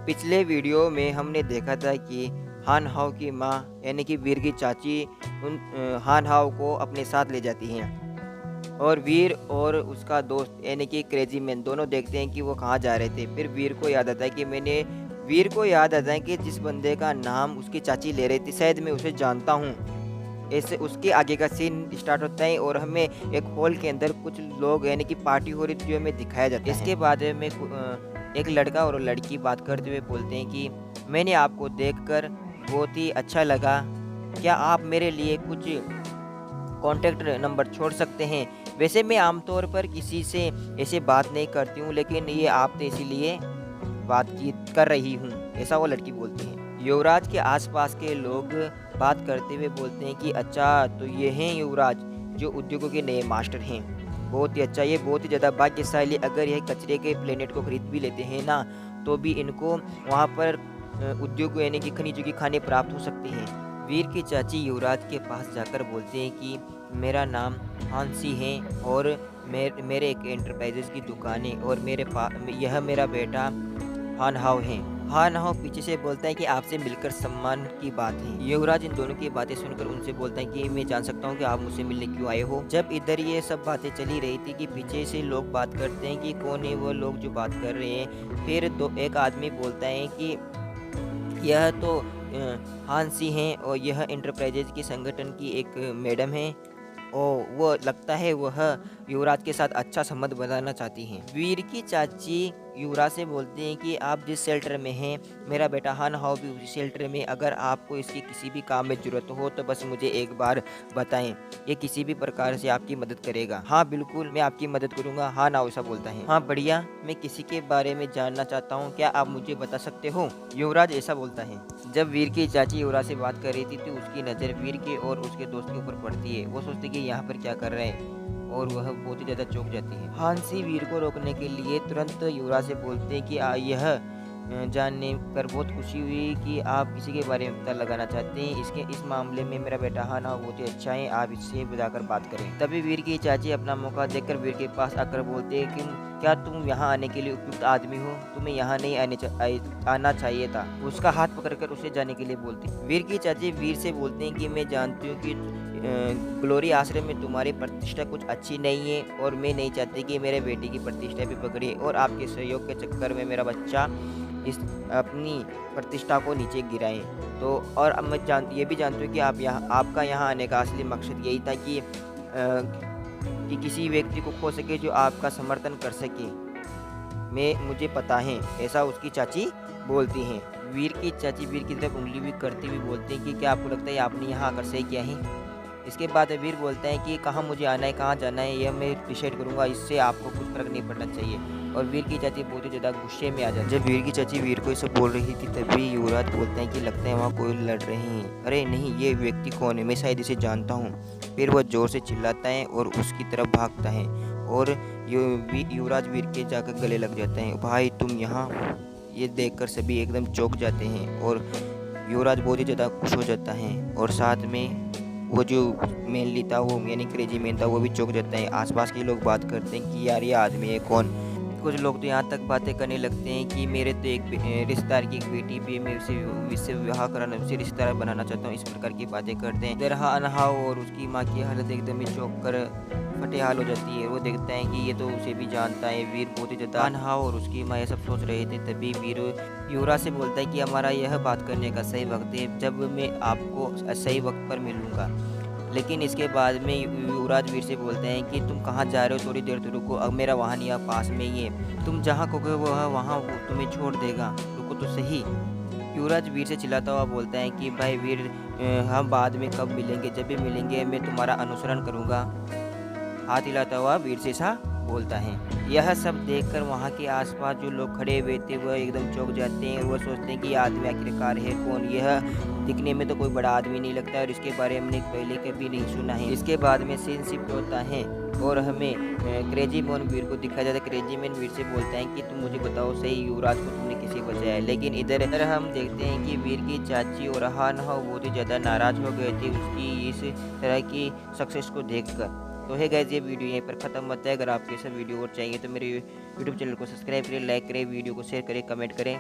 पिछले वीडियो में हमने देखा था कि हान हाओ की माँ यानी कि वीर की चाची हान हाओ को अपने साथ ले जाती हैं और वीर और उसका दोस्त यानी कि क्रेजी मैन दोनों देखते हैं कि वो कहाँ जा रहे थे। फिर वीर को याद आता है कि जिस बंदे का नाम उसकी चाची ले रही थी शायद मैं उसे जानता हूँ। ऐसे उसके आगे का सीन स्टार्ट होता है और हमें एक हॉल के अंदर कुछ लोग यानी कि पार्टी हो रही थी जो हमें दिखाया जाता है। इसके बाद में एक लड़का और लड़की बात करते हुए बोलते हैं कि मैंने आपको देखकर बहुत ही अच्छा लगा, क्या आप मेरे लिए कुछ कॉन्टैक्ट नंबर छोड़ सकते हैं? वैसे मैं आमतौर पर किसी से ऐसे बात नहीं करती हूँ, लेकिन ये आप तो इसीलिए बातचीत कर रही हूँ, ऐसा वो लड़की बोलती है। युवराज के आसपास के लोग बात करते हुए बोलते हैं कि अच्छा तो ये हैं युवराज जो उद्योगों के नए मास्टर हैं। बहुत ही अच्छा, ये बहुत ही ज़्यादा भाग्यशाली, अगर यह कचरे के प्लेनेट को खरीद भी लेते हैं ना तो भी इनको वहाँ पर उद्योग यानी कि खनिजों की खाने प्राप्त हो सकती हैं। वीर की चाची युवराज के पास जाकर बोलते हैं कि मेरा नाम हांसी है और मेरे एक एंटरप्राइजेस की दुकान है और यह मेरा बेटा हान हाओ है। हान हाओ पीछे से बोलता है कि आपसे मिलकर सम्मान की बात है। युवराज इन दोनों की बातें सुनकर उनसे बोलता है कि मैं जान सकता हूँ कि आप मुझसे मिलने क्यों आए हो। जब इधर ये सब बातें चली रही थी कि पीछे से लोग बात करते हैं कि कौन है वो लोग जो बात कर रहे हैं। फिर एक आदमी बोलता है कि यह तो हांसी हैं और यह एंटरप्राइजेज की संगठन की एक मैडम है। वो लगता है वह युवराज के साथ अच्छा संबंध बनाना चाहती हैं। वीर की चाची युवराज से बोलते हैं कि आप जिस शेल्टर में हैं मेरा बेटा हान हाओ भी उसी शेल्टर में, अगर आपको इसकी किसी भी काम में ज़रूरत हो तो बस मुझे एक बार बताएं, ये किसी भी प्रकार से आपकी मदद करेगा। हाँ बिल्कुल मैं आपकी मदद करूँगा, हान हाओ ऐसा बोलता है। हाँ बढ़िया, मैं किसी के बारे में जानना चाहता हूँ, क्या आप मुझे बता सकते हो? युवराज ऐसा बोलता है। जब वीर की चाची युवराज से बात कर रही थी तो उसकी नज़र वीर के और उसके दोस्त के ऊपर पड़ती है। वो सोचती कि यहाँ पर क्या कर रहे हैं और वह बहुत ही ज़्यादा चौंक जाती है। हांसी वीर को रोकने के लिए तुरंत युवराज से बोलते हैं कि यह जानने कर बहुत खुशी हुई कि आप किसी के बारे में पता लगाना चाहते हैं। इस मामले में मेरा बेटा हाना बहुत ही अच्छा है, आप इससे बुलाकर बात करें। तभी वीर की चाची अपना मौका देखकर वीर के पास आकर बोलते हैं कि क्या तुम यहाँ आने के लिए उपयुक्त आदमी हो? तुम्हें यहाँ नहीं आना चाहिए था। उसका हाथ पकड़कर उसे जाने के लिए बोलती। वीर की चाची वीर से बोलते हैं कि मैं जानती हूँ कि ग्लोरी आश्रम में तुम्हारी प्रतिष्ठा कुछ अच्छी नहीं है और मैं नहीं चाहती कि मेरे बेटे की प्रतिष्ठा भी पकड़े और आपके सहयोग के चक्कर में मेरा बच्चा अपनी प्रतिष्ठा को नीचे गिराएं। तो और अब मैं ये भी जानती हूँ कि आपका यहाँ आने का असली मकसद यही था कि किसी व्यक्ति को खो सके जो आपका समर्थन कर सके। मुझे पता है, ऐसा उसकी चाची बोलती हैं। वीर की चाची वीर की तरफ उंगली भी करती हुई बोलती हैं कि क्या आपको लगता है आपने यहाँ आकर सही किया है? इसके बाद वीर बोलता है कि कहाँ मुझे आना है, कहाँ जाना है यह मैं डिसाइड करूँगा, इससे आपको कुछ फर्क नहीं पड़ना चाहिए। और वीर की चाची बहुत ही ज़्यादा गुस्से में आ जाती है। जब वीर की चाची वीर को ये सब बोल रही थी तभी युवराज बोलते हैं कि लगता है वहाँ कोई लड़ रहे हैं। अरे नहीं, ये व्यक्ति कौन है? मैं शायद इसे जानता हूँ। फिर वह जोर से चिल्लाता है और उसकी तरफ भागता है और युवराज वीर के जाकर गले लग जाते हैं। भाई तुम यहाँ? ये देखकर सभी एकदम चौंक जाते हैं और युवराज बहुत ही ज़्यादा खुश हो जाता है और साथ में वो जो मेनली था वो यानी क्रेजी मैन था वो भी चौंक जाता है। आसपास के लोग बात करते हैं कि यार ये आदमी है कौन? कुछ लोग तो यहाँ तक बातें करने लगते हैं कि मेरे तो एक रिश्तेदार की एक बेटी भी, मैं उससे विवाह कराना, उसे रिश्तेदार बनाना चाहता हूँ। इस प्रकार की बातें करते हैं। इधर अनहाओ और उसकी माँ की हालत एकदम ही चौंक कर फटेहाल हो जाती है। वो देखते हैं कि ये तो उसे भी जानता है। वीर बहुत ही ज़्यादा अनहाओ और उसकी माँ ये सब सोच रहे थे। तभी वीर युवराज से बोलता है कि हमारा यह बात करने का सही वक्त है जब मैं आपको सही वक्त पर मिलूँगा। लेकिन इसके बाद में युवराज वीर से बोलते हैं कि तुम कहाँ जा रहे हो, थोड़ी देर तो रुको, अब मेरा वाहन यहाँ पास में ही है, तुम जहाँ कहोगे वहाँ वो तुम्हें छोड़ देगा, रुको तो सही। युवराज वीर से चिल्लाता हुआ बोलता है कि भाई वीर, हम बाद में कब मिलेंगे? जब भी मिलेंगे मैं तुम्हारा अनुसरण करूँगा। हाथ हिलाता हुआ वीर से सा बोलता है। यह सब देखकर वहाँ के आसपास जो लोग खड़े हुए थे वह एकदम चौंक जाते हैं। वह सोचते हैं कि यह आदमी आखिरकार है कौन? यह दिखने में तो कोई बड़ा आदमी नहीं लगता और इसके बारे में हमने पहले कभी नहीं सुना है। इसके बाद में सीन शिफ्ट होता है और हमें क्रेजी मैन वीर को दिखाया जाता है। क्रेजी मैन वीर से बोलता है कि तुम मुझे बताओ सही, युवराज को तुमने किसी बचाया है? लेकिन इधर हम देखते हैं कि वीर की चाची और हान हाओ बहुत ही ज़्यादा नाराज़ हो गए थे उसकी इस तरह की सक्सेस को देखकर। तो है गाइस, ये वीडियो यहीं पर ख़त्म होता है। अगर आपको ये सब वीडियो और चाहिए तो मेरे यूट्यूब चैनल को सब्सक्राइब करें, लाइक करें, वीडियो को शेयर करें, कमेंट करें।